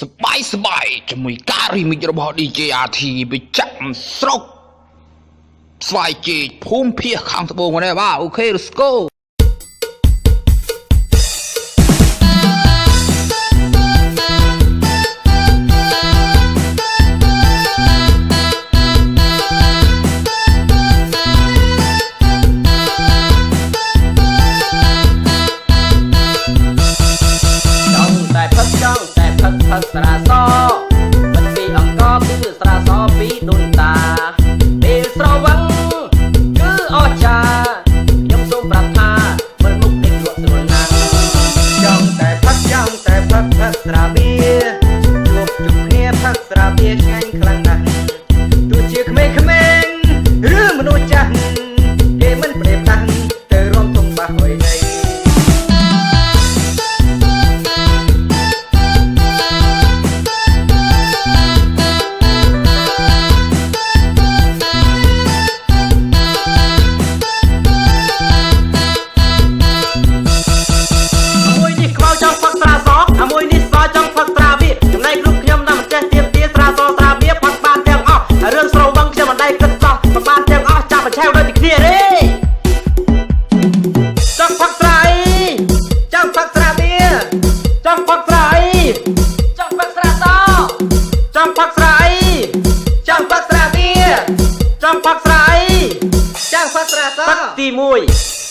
สบายជាមួយការរីមិចរបស់ DJ RT វាចាក់ស្រុកស្វាយជេកភូមិភាគខាងត្បូងហ្នឹងបាទអូខេ let's goផឹកស្រាសមិនពីអង្គគឺស្រាសពីដូនតាពេលស្រវឹងគឺអស្ចារ្យខ្ញុំសូមប្រាប់ថាមើលមុខនេះលក់ស្រួលណាស់ចង់តែផឹកស្រាបៀជួបគ្នាផឹកស្រាបៀឆ្ងាញ់ខ្លាំងណាស់ទោះជាក្មេងឬមនុស្សចាស់គេមិនប្រេបតាំងទៅរួមទុំបាសហុយនៃឆៅដូចគ្នាទេចង់ផឹកស្រាអីចង់ផឹកស្រាបៀចង់ផឹកស្រាអីចង់ផឹកស្រាសចង់ផឹកស្រាអីចង់ផឹកស្រាបៀចង់ផឹកស្រាអីចង់ផឹកស្រាសផឹកទី1